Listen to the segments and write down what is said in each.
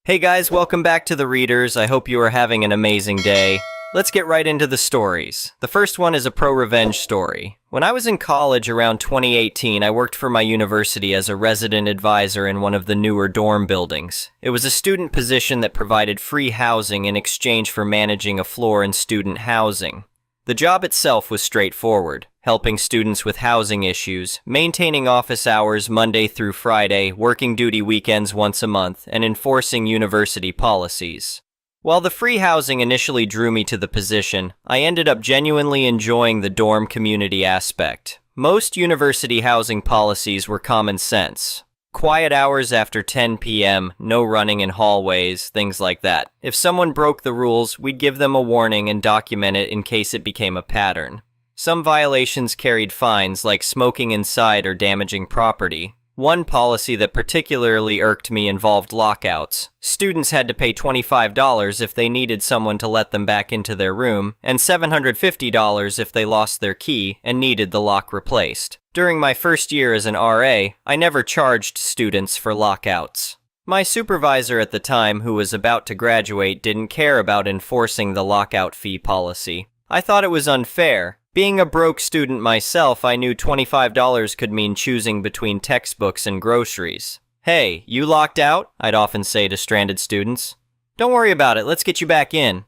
Hey guys, welcome back to The Readers. I hope you are having an amazing day. Let's get right into the stories. The first one is a pro-revenge story. When I was in college around 2018, I worked for my university as a resident advisor in one of the newer dorm buildings. It was a student position that provided free housing in exchange for managing a floor in student housing. The job itself was straightforward, helping students with housing issues, maintaining office hours Monday through Friday, working duty weekends once a month, and enforcing university policies. While the free housing initially drew me to the position, I ended up genuinely enjoying the dorm community aspect. Most university housing policies were common sense. Quiet hours after 10 p.m., no running in hallways, things like that. If someone broke the rules, we'd give them a warning and document it in case it became a pattern. Some violations carried fines like smoking inside or damaging property. One policy that particularly irked me involved lockouts. Students had to pay $25 if they needed someone to let them back into their room, and $750 if they lost their key and needed the lock replaced. During my first year as an RA, I never charged students for lockouts. My supervisor at the time, who was about to graduate, didn't care about enforcing the lockout fee policy. I thought it was unfair. Being a broke student myself, I knew $25 could mean choosing between textbooks and groceries. "Hey, you locked out?" I'd often say to stranded students. "Don't worry about it, let's get you back in."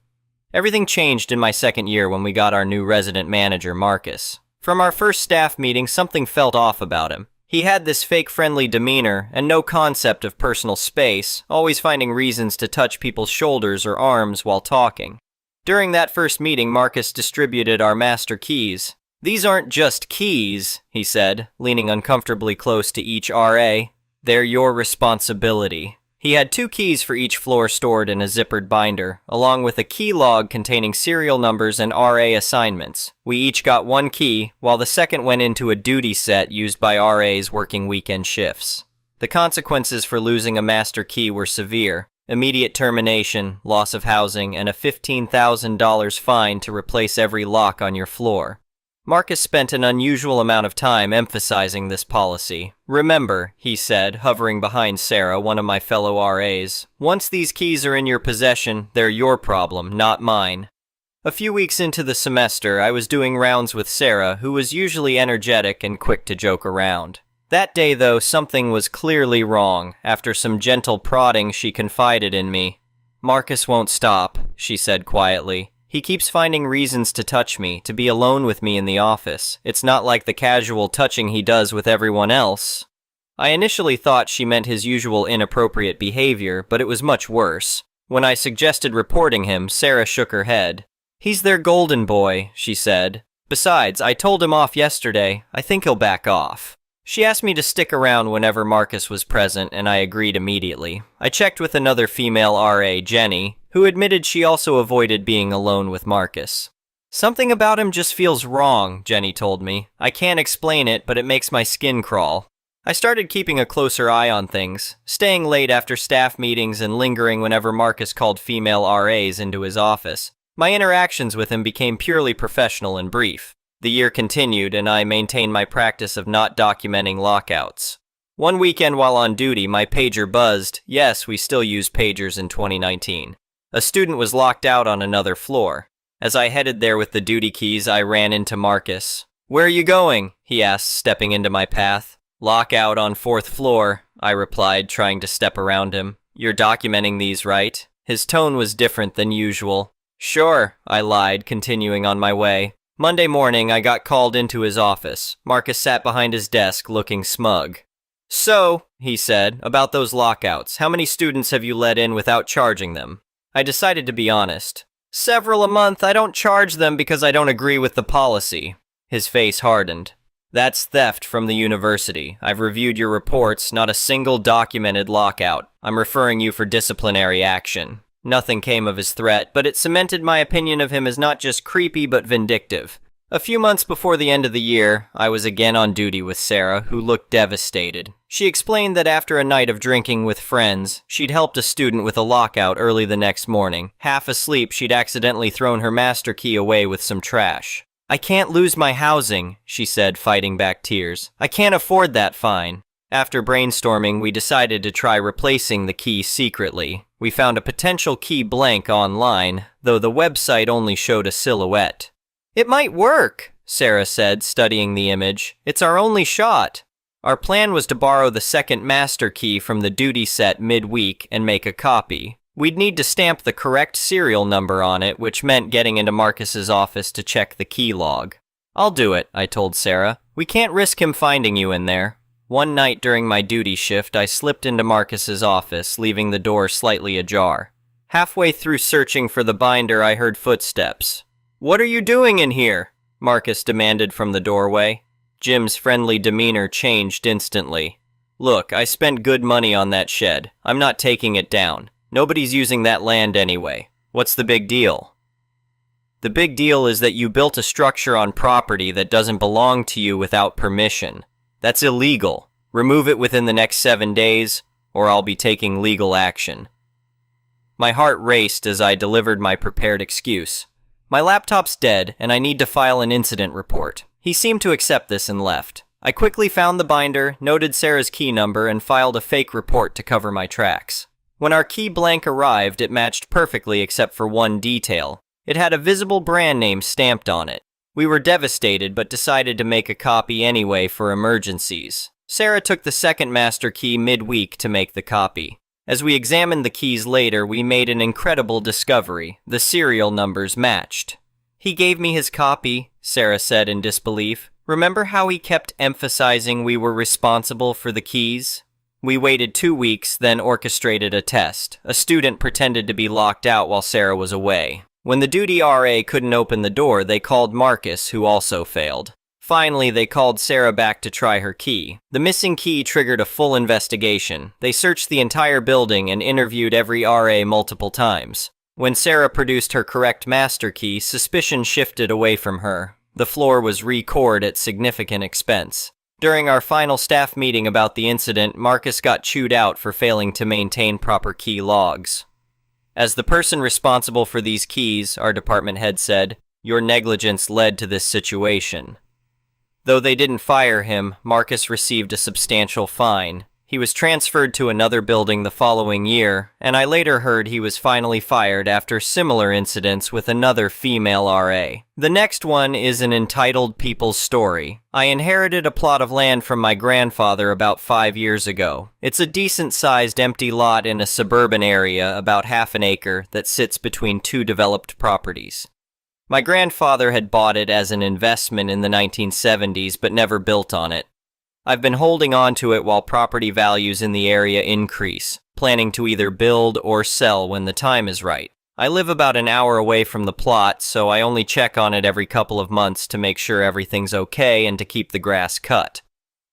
Everything changed in my second year when we got our new resident manager, Marcus. From our first staff meeting, something felt off about him. He had this fake friendly demeanor and no concept of personal space, always finding reasons to touch people's shoulders or arms while talking. During that first meeting, Marcus distributed our master keys. "These aren't just keys," he said, leaning uncomfortably close to each RA. "They're your responsibility." He had 2 keys for each floor stored in a zippered binder, along with a key log containing serial numbers and RA assignments. We each got 1 key, while the second went into a duty set used by RAs working weekend shifts. The consequences for losing a master key were severe. Immediate termination, loss of housing, and a $15,000 fine to replace every lock on your floor. Marcus spent an unusual amount of time emphasizing this policy. "Remember," he said, hovering behind Sarah, one of my fellow RAs, "once these keys are in your possession, they're your problem, not mine." A few weeks into the semester, I was doing rounds with Sarah, who was usually energetic and quick to joke around. That day, though, something was clearly wrong. After some gentle prodding, she confided in me. "Marcus won't stop," she said quietly. "He keeps finding reasons to touch me, to be alone with me in the office. It's not like the casual touching he does with everyone else." I initially thought she meant his usual inappropriate behavior, but it was much worse. When I suggested reporting him, Sarah shook her head. "He's their golden boy," she said. "Besides, I told him off yesterday. I think he'll back off." She asked me to stick around whenever Marcus was present, and I agreed immediately. I checked with another female RA, Jenny, who admitted she also avoided being alone with Marcus. "Something about him just feels wrong," Jenny told me. "I can't explain it, but it makes my skin crawl." I started keeping a closer eye on things, staying late after staff meetings and lingering whenever Marcus called female RAs into his office. My interactions with him became purely professional and brief. The year continued, and I maintained my practice of not documenting lockouts. One weekend while on duty, my pager buzzed. Yes, we still use pagers in 2019. A student was locked out on another floor. As I headed there with the duty keys, I ran into Marcus. "Where are you going?" he asked, stepping into my path. "Lockout on 4th floor, I replied, trying to step around him. "You're documenting these, right?" His tone was different than usual. "Sure," I lied, continuing on my way. Monday morning, I got called into his office. Marcus sat behind his desk, looking smug. "So," he said, "about those lockouts, how many students have you let in without charging them?" I decided to be honest. "Several a month. I don't charge them because I don't agree with the policy." His face hardened. "That's theft from the university. I've reviewed your reports, not a single documented lockout. I'm referring you for disciplinary action." Nothing came of his threat, but it cemented my opinion of him as not just creepy but vindictive. A few months before the end of the year, I was again on duty with Sarah, who looked devastated. She explained that after a night of drinking with friends, she'd helped a student with a lockout early the next morning. Half asleep, she'd accidentally thrown her master key away with some trash. "I can't lose my housing," she said, fighting back tears. "I can't afford that fine." After brainstorming, we decided to try replacing the key secretly. We found a potential key blank online, though the website only showed a silhouette. "It might work," Sarah said, studying the image. "It's our only shot." Our plan was to borrow the second master key from the duty set midweek and make a copy. We'd need to stamp the correct serial number on it, which meant getting into Marcus's office to check the key log. "I'll do it," I told Sarah. "We can't risk him finding you in there." One night during my duty shift, I slipped into Marcus's office, leaving the door slightly ajar. Halfway through searching for the binder, I heard footsteps. "What are you doing in here?" Marcus demanded from the doorway. Jim's friendly demeanor changed instantly. "Look, I spent good money on that shed. I'm not taking it down. Nobody's using that land anyway. What's the big deal?" "The big deal is that you built a structure on property that doesn't belong to you without permission. That's illegal. Remove it within the next 7 days, or I'll be taking legal action." My heart raced as I delivered my prepared excuse. "My laptop's dead, and I need to file an incident report." He seemed to accept this and left. I quickly found the binder, noted Sarah's key number, and filed a fake report to cover my tracks. When our key blank arrived, it matched perfectly except for one detail. It had a visible brand name stamped on it. We were devastated, but decided to make a copy anyway for emergencies. Sarah took the second master key midweek to make the copy. As we examined the keys later, we made an incredible discovery. The serial numbers matched. "He gave me his copy," Sarah said in disbelief. "Remember how he kept emphasizing we were responsible for the keys?" We waited 2 weeks, then orchestrated a test. A student pretended to be locked out while Sarah was away. When the duty RA couldn't open the door, they called Marcus, who also failed. Finally, they called Sarah back to try her key. The missing key triggered a full investigation. They searched the entire building and interviewed every RA multiple times. When Sarah produced her correct master key, suspicion shifted away from her. The floor was re-cored at significant expense. During our final staff meeting about the incident, Marcus got chewed out for failing to maintain proper key logs. "As the person responsible for these keys," our department head said, "your negligence led to this situation." Though they didn't fire him, Marcus received a substantial fine. He was transferred to another building the following year, and I later heard he was finally fired after similar incidents with another female RA. The next one is an entitled People's Story. I inherited a plot of land from my grandfather about 5 years ago. It's a decent-sized empty lot in a suburban area, about half an acre, that sits between 2 developed properties. My grandfather had bought it as an investment in the 1970s, but never built on it. I've been holding on to it while property values in the area increase, planning to either build or sell when the time is right. I live about an hour away from the plot, so I only check on it every couple of months to make sure everything's okay and to keep the grass cut.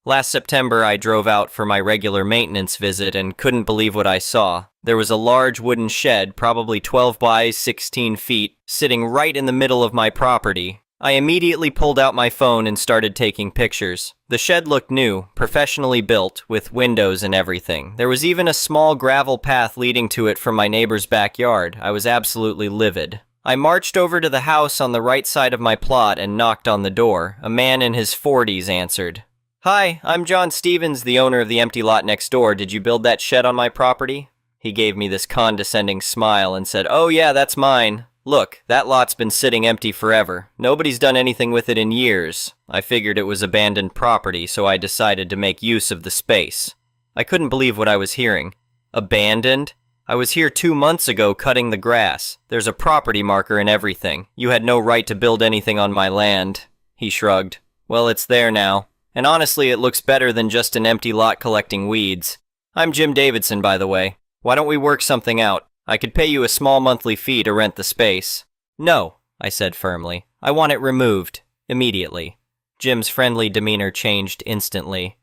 Last September, I drove out for my regular maintenance visit and couldn't believe what I saw. There was a large wooden shed, probably 12 by 16 feet, sitting right in the middle of my property. I immediately pulled out my phone and started taking pictures. The shed looked new, professionally built, with windows and everything. There was even a small gravel path leading to it from my neighbor's backyard. I was absolutely livid. I marched over to the house on the right side of my plot and knocked on the door. A man in his 40s answered. "Hi, I'm John Stevens, the owner of the empty lot next door. Did you build that shed on my property?" He gave me this condescending smile and said, "Oh yeah, that's mine. Look, that lot's been sitting empty forever. Nobody's done anything with it in years." I figured it was abandoned property, so I decided to make use of the space. I couldn't believe what I was hearing. Abandoned? I was here 2 months ago cutting the grass. There's a property marker and everything. You had no right to build anything on my land. He shrugged. "Well, it's there now. And honestly, it looks better than just an empty lot collecting weeds. I'm Jim Davidson, by the way. Why don't we work something out? I could pay you a small monthly fee to rent the space." "No," I said firmly. "I want it removed. Immediately." Jim's friendly demeanor changed instantly.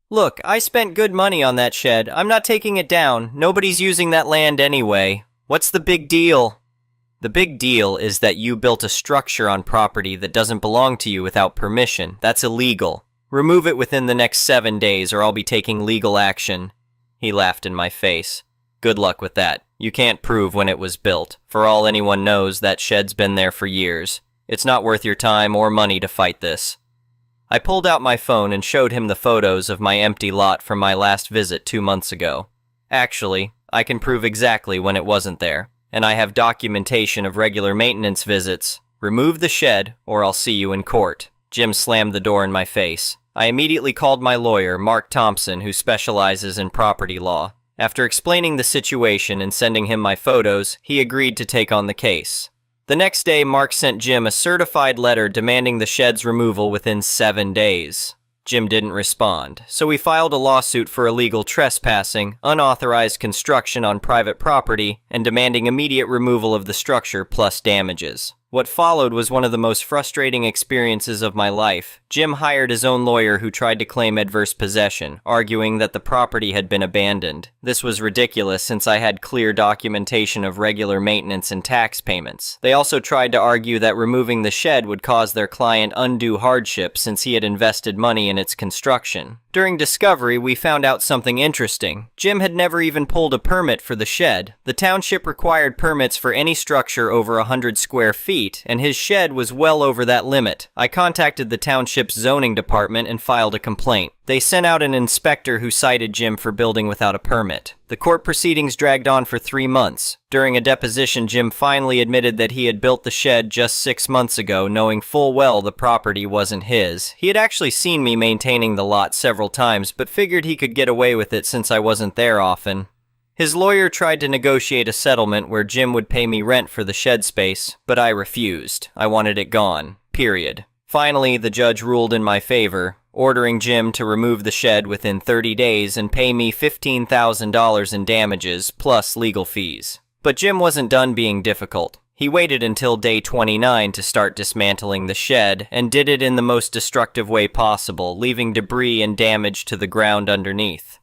"Look, I spent good money on that shed. I'm not taking it down. Nobody's using that land anyway. What's the big deal?" "The big deal is that you built a structure on property that doesn't belong to you without permission. That's illegal. Remove it within the next 7 days or I'll be taking legal action." He laughed in my face. "Good luck with that. You can't prove when it was built. For all anyone knows, that shed's been there for years. It's not worth your time or money to fight this." I pulled out my phone and showed him the photos of my empty lot from my last visit 2 months ago. Actually, I can prove exactly when it wasn't there, and I have documentation of regular maintenance visits. Remove the shed, or I'll see you in court. Jim slammed the door in my face. I immediately called my lawyer, Mark Thompson, who specializes in property law. After explaining the situation and sending him my photos, he agreed to take on the case. The next day, Mark sent Jim a certified letter demanding the shed's removal within 7 days. Jim didn't respond, so we filed a lawsuit for illegal trespassing, unauthorized construction on private property, and demanding immediate removal of the structure plus damages. What followed was one of the most frustrating experiences of my life. Jim hired his own lawyer who tried to claim adverse possession, arguing that the property had been abandoned. This was ridiculous since I had clear documentation of regular maintenance and tax payments. They also tried to argue that removing the shed would cause their client undue hardship since he had invested money in its construction. During discovery, we found out something interesting. Jim had never even pulled a permit for the shed. The township required permits for any structure over 100 square feet, and his shed was well over that limit. I contacted the township's zoning department and filed a complaint. They sent out an inspector who cited Jim for building without a permit. The court proceedings dragged on for 3 months. During a deposition, Jim finally admitted that he had built the shed just 6 months ago, knowing full well the property wasn't his. He had actually seen me maintaining the lot several times, but figured he could get away with it since I wasn't there often. His lawyer tried to negotiate a settlement where Jim would pay me rent for the shed space, but I refused. I wanted it gone. Period. Finally, the judge ruled in my favor, ordering Jim to remove the shed within 30 days and pay me $15,000 in damages, plus legal fees. But Jim wasn't done being difficult. He waited until day 29 to start dismantling the shed, and did it in the most destructive way possible, leaving debris and damage to the ground underneath.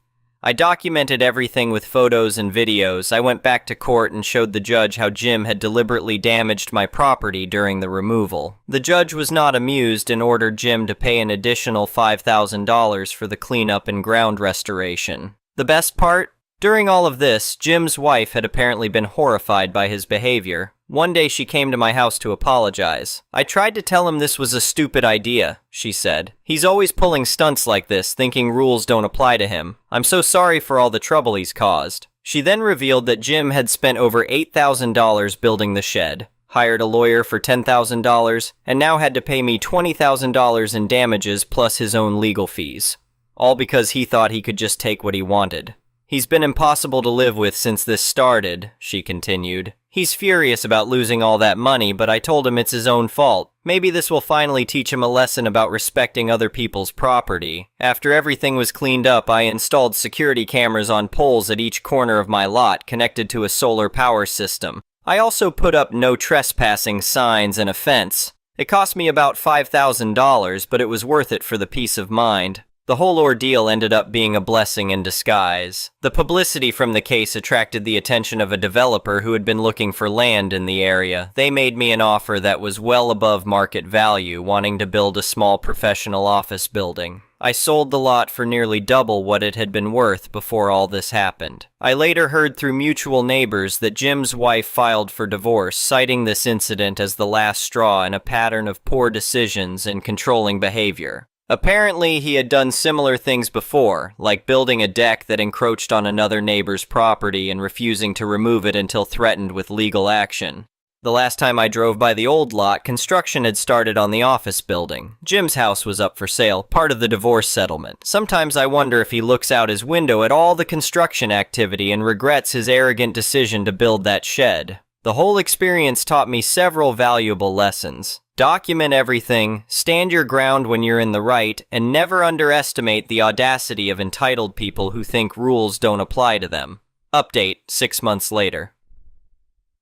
I documented everything with photos and videos. I went back to court and showed the judge how Jim had deliberately damaged my property during the removal. The judge was not amused and ordered Jim to pay an additional $5,000 for the cleanup and ground restoration. The best part? During all of this, Jim's wife had apparently been horrified by his behavior. One day she came to my house to apologize. I tried to tell him this was a stupid idea, she said. He's always pulling stunts like this, thinking rules don't apply to him. I'm so sorry for all the trouble he's caused. She then revealed that Jim had spent over $8,000 building the shed, hired a lawyer for $10,000, and now had to pay me $20,000 in damages plus his own legal fees. All because he thought he could just take what he wanted. He's been impossible to live with since this started, she continued. He's furious about losing all that money, but I told him it's his own fault. Maybe this will finally teach him a lesson about respecting other people's property. After everything was cleaned up, I installed security cameras on poles at each corner of my lot connected to a solar power system. I also put up no trespassing signs and a fence. It cost me about $5,000, but it was worth it for the peace of mind. The whole ordeal ended up being a blessing in disguise. The publicity from the case attracted the attention of a developer who had been looking for land in the area. They made me an offer that was well above market value, wanting to build a small professional office building. I sold the lot for nearly double what it had been worth before all this happened. I later heard through mutual neighbors that Jim's wife filed for divorce, citing this incident as the last straw in a pattern of poor decisions and controlling behavior. Apparently, he had done similar things before, like building a deck that encroached on another neighbor's property and refusing to remove it until threatened with legal action. The last time I drove by the old lot, construction had started on the office building. Jim's house was up for sale, part of the divorce settlement. Sometimes I wonder if he looks out his window at all the construction activity and regrets his arrogant decision to build that shed. The whole experience taught me several valuable lessons. Document everything, stand your ground when you're in the right, and never underestimate the audacity of entitled people who think rules don't apply to them. Update, 6 months later.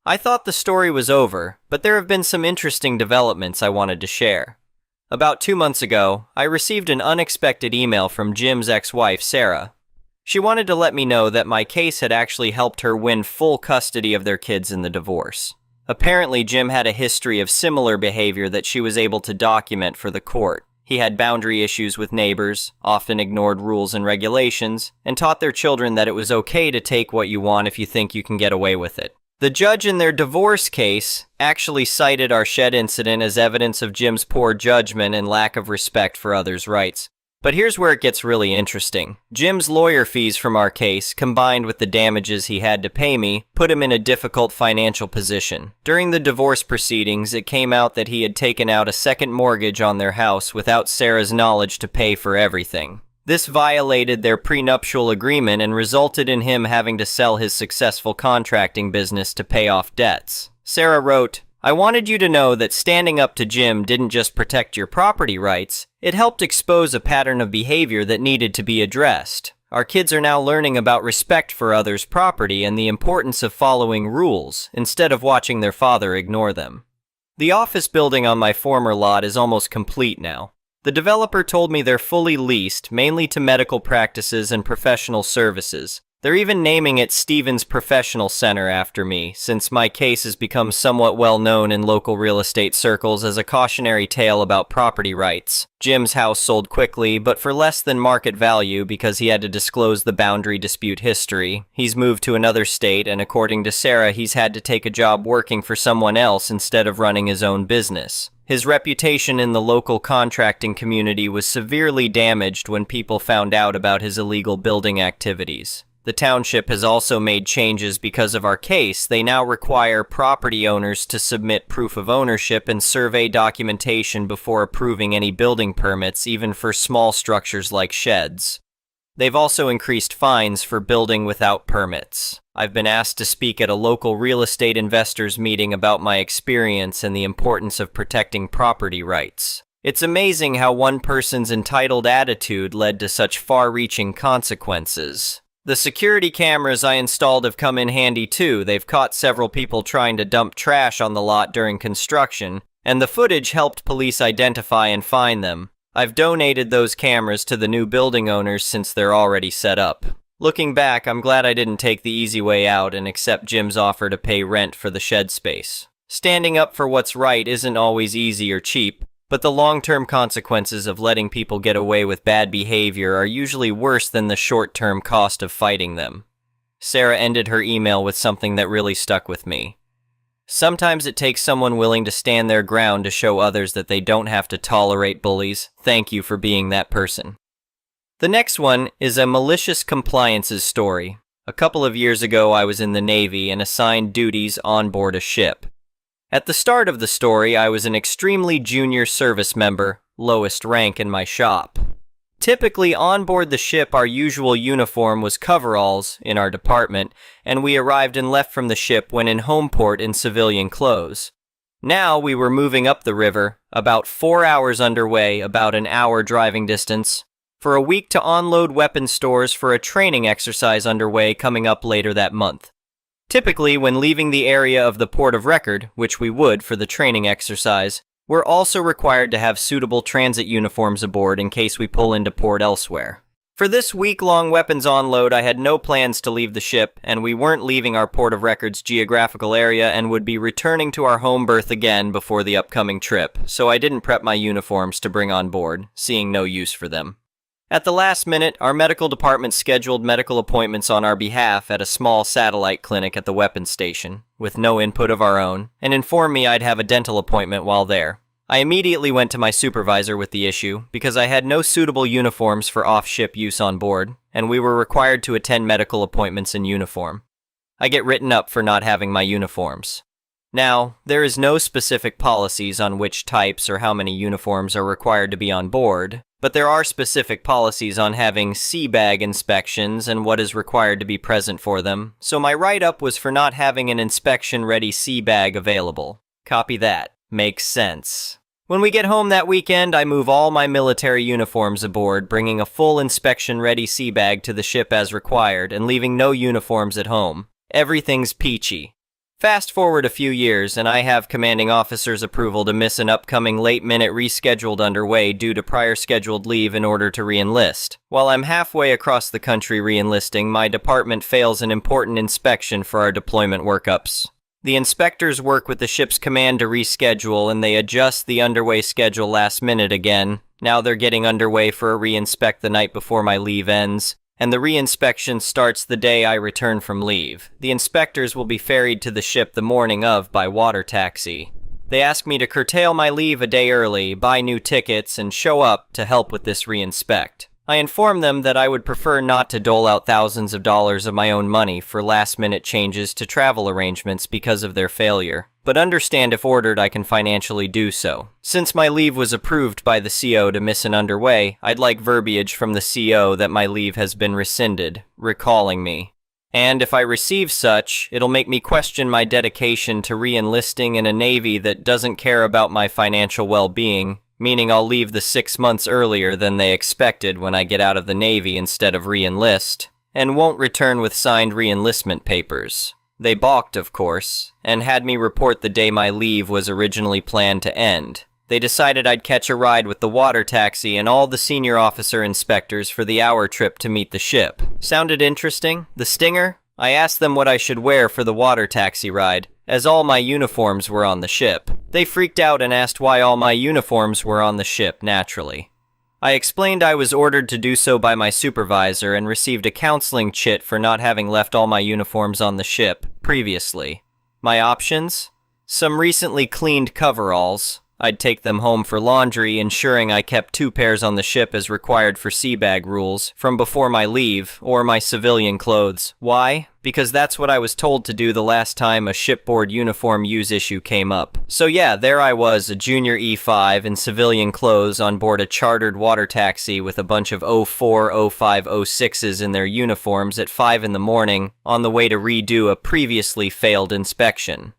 I thought the story was over, but there have been some interesting developments I wanted to share. About 2 months ago, I received an unexpected email from Jim's ex-wife, Sarah. She wanted to let me know that my case had actually helped her win full custody of their kids in the divorce. Apparently, Jim had a history of similar behavior that she was able to document for the court. He had boundary issues with neighbors, often ignored rules and regulations, and taught their children that it was okay to take what you want if you think you can get away with it. The judge in their divorce case actually cited our shed incident as evidence of Jim's poor judgment and lack of respect for others' rights. But here's where it gets really interesting. Jim's lawyer fees from our case, combined with the damages he had to pay me, put him in a difficult financial position. During the divorce proceedings, it came out that he had taken out a second mortgage on their house without Sarah's knowledge to pay for everything. This violated their prenuptial agreement and resulted in him having to sell his successful contracting business to pay off debts. Sarah wrote, "I wanted you to know that standing up to Jim didn't just protect your property rights, it helped expose a pattern of behavior that needed to be addressed. Our kids are now learning about respect for others' property and the importance of following rules, instead of watching their father ignore them." The office building on my former lot is almost complete now. The developer told me they're fully leased, mainly to medical practices and professional services. They're even naming it Stevens Professional Center after me, since my case has become somewhat well known in local real estate circles as a cautionary tale about property rights. Jim's house sold quickly, but for less than market value because he had to disclose the boundary dispute history. He's moved to another state, and according to Sarah, he's had to take a job working for someone else instead of running his own business. His reputation in the local contracting community was severely damaged when people found out about his illegal building activities. The township has also made changes because of our case. They now require property owners to submit proof of ownership and survey documentation before approving any building permits, even for small structures like sheds. They've also increased fines for building without permits. I've been asked to speak at a local real estate investors meeting about my experience and the importance of protecting property rights. It's amazing how one person's entitled attitude led to such far-reaching consequences. The security cameras I installed have come in handy too. They've caught several people trying to dump trash on the lot during construction, and the footage helped police identify and find them. I've donated those cameras to the new building owners since they're already set up. Looking back, I'm glad I didn't take the easy way out and accept Jim's offer to pay rent for the shed space. Standing up for what's right isn't always easy or cheap, but the long-term consequences of letting people get away with bad behavior are usually worse than the short-term cost of fighting them. Sarah ended her email with something that really stuck with me. Sometimes it takes someone willing to stand their ground to show others that they don't have to tolerate bullies. Thank you for being that person. The next one is a malicious compliances story. A couple of years ago, I was in the Navy and assigned duties on board a ship. At the start of the story, I was an extremely junior service member, lowest rank in my shop. Typically, on board the ship, our usual uniform was coveralls in our department, and we arrived and left from the ship when in home port in civilian clothes. Now we were moving up the river, about 4 hours underway, about an hour driving distance, for a week to unload weapon stores for a training exercise underway coming up later that month. Typically, when leaving the area of the port of record, which we would for the training exercise, we're also required to have suitable transit uniforms aboard in case we pull into port elsewhere. For this week-long weapons onload, I had no plans to leave the ship, and we weren't leaving our port of record's geographical area and would be returning to our home berth again before the upcoming trip, so I didn't prep my uniforms to bring on board, seeing no use for them. At the last minute, our medical department scheduled medical appointments on our behalf at a small satellite clinic at the weapons station, with no input of our own, and informed me I'd have a dental appointment while there. I immediately went to my supervisor with the issue, because I had no suitable uniforms for off-ship use on board, and we were required to attend medical appointments in uniform. I get written up for not having my uniforms. Now, there is no specific policies on which types or how many uniforms are required to be on board, but there are specific policies on having sea bag inspections and what is required to be present for them, so my write-up was for not having an inspection-ready sea bag available. Copy that. Makes sense. When we get home that weekend, I move all my military uniforms aboard, bringing a full inspection-ready sea bag to the ship as required, and leaving no uniforms at home. Everything's peachy. Fast forward a few years, and I have commanding officer's approval to miss an upcoming late-minute rescheduled underway due to prior scheduled leave in order to re-enlist. While I'm halfway across the country re-enlisting, my department fails an important inspection for our deployment workups. The inspectors work with the ship's command to reschedule, and they adjust the underway schedule last minute again. Now they're getting underway for a re-inspect the night before my leave ends, and the reinspection starts the day I return from leave. The inspectors will be ferried to the ship the morning of by water taxi. They ask me to curtail my leave a day early, buy new tickets, and show up to help with this reinspect. I inform them that I would prefer not to dole out thousands of dollars of my own money for last-minute changes to travel arrangements because of their failure, but understand if ordered I can financially do so. Since my leave was approved by the CO to miss an underway, I'd like verbiage from the CO that my leave has been rescinded, recalling me. And if I receive such, it'll make me question my dedication to re-enlisting in a Navy that doesn't care about my financial well-being, meaning I'll leave the 6 months earlier than they expected when I get out of the Navy instead of re-enlist, and won't return with signed re-enlistment papers. They balked, of course, and had me report the day my leave was originally planned to end. They decided I'd catch a ride with the water taxi and all the senior officer inspectors for the hour trip to meet the ship. Sounded interesting? The Stinger? I asked them what I should wear for the water taxi ride, as all my uniforms were on the ship. They freaked out and asked why all my uniforms were on the ship, naturally. I explained I was ordered to do so by my supervisor and received a counseling chit for not having left all my uniforms on the ship previously. My options? Some recently cleaned coveralls. I'd take them home for laundry, ensuring I kept 2 pairs on the ship as required for sea bag rules from before my leave, or my civilian clothes. Why? Because that's what I was told to do the last time a shipboard uniform use issue came up. So yeah, there I was, a junior E5 in civilian clothes on board a chartered water taxi with a bunch of 04, 05, 06s in their uniforms at 5 in the morning, on the way to redo a previously failed inspection.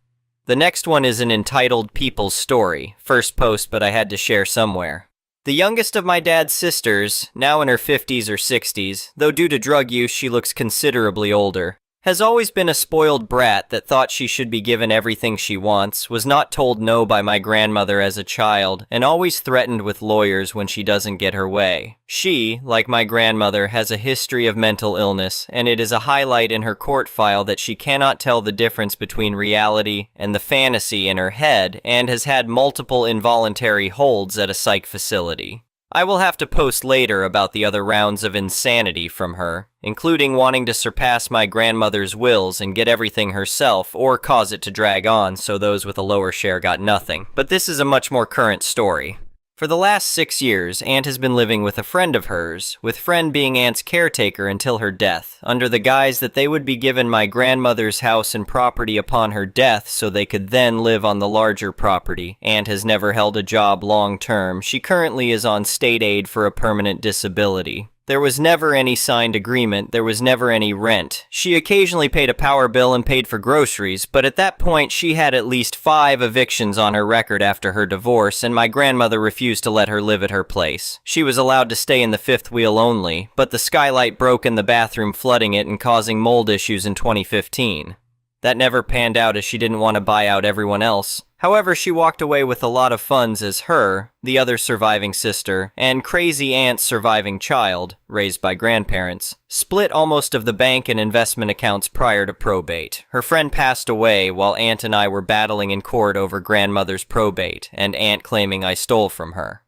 The next one is an entitled People's Story. First post, but I had to share somewhere. The youngest of my dad's sisters, now in her 50s or 60s, though due to drug use she looks considerably older, has always been a spoiled brat that thought she should be given everything she wants, was not told no by my grandmother as a child, and always threatened with lawyers when she doesn't get her way. She, like my grandmother, has a history of mental illness, and it is a highlight in her court file that she cannot tell the difference between reality and the fantasy in her head, and has had multiple involuntary holds at a psych facility. I will have to post later about the other rounds of insanity from her, including wanting to surpass my grandmother's wills and get everything herself, or cause it to drag on so those with a lower share got nothing. But this is a much more current story. For the last 6 years, Aunt has been living with a friend of hers, with friend being Aunt's caretaker until her death, under the guise that they would be given my grandmother's house and property upon her death so they could then live on the larger property. Aunt has never held a job long term. She currently is on state aid for a permanent disability. There was never any signed agreement, there was never any rent. She occasionally paid a power bill and paid for groceries, but at that point she had at least 5 evictions on her record after her divorce, and my grandmother refused to let her live at her place. She was allowed to stay in the 5th wheel only, but the skylight broke in the bathroom, flooding it and causing mold issues in 2015. That never panned out as she didn't want to buy out everyone else. However, she walked away with a lot of funds as her, the other surviving sister, and crazy aunt's surviving child, raised by grandparents, split almost of the bank and investment accounts prior to probate. Her friend passed away while Aunt and I were battling in court over grandmother's probate, and Aunt claiming I stole from her.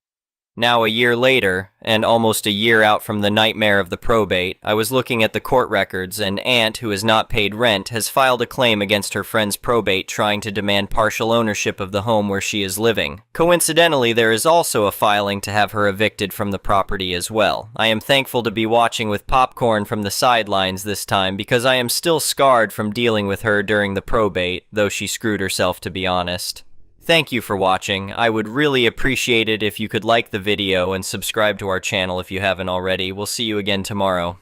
Now a year later, and almost a year out from the nightmare of the probate, I was looking at the court records, and Aunt, who has not paid rent, has filed a claim against her friend's probate trying to demand partial ownership of the home where she is living. Coincidentally, there is also a filing to have her evicted from the property as well. I am thankful to be watching with popcorn from the sidelines this time because I am still scarred from dealing with her during the probate, though she screwed herself, to be honest. Thank you for watching. I would really appreciate it if you could like the video and subscribe to our channel if you haven't already. We'll see you again tomorrow.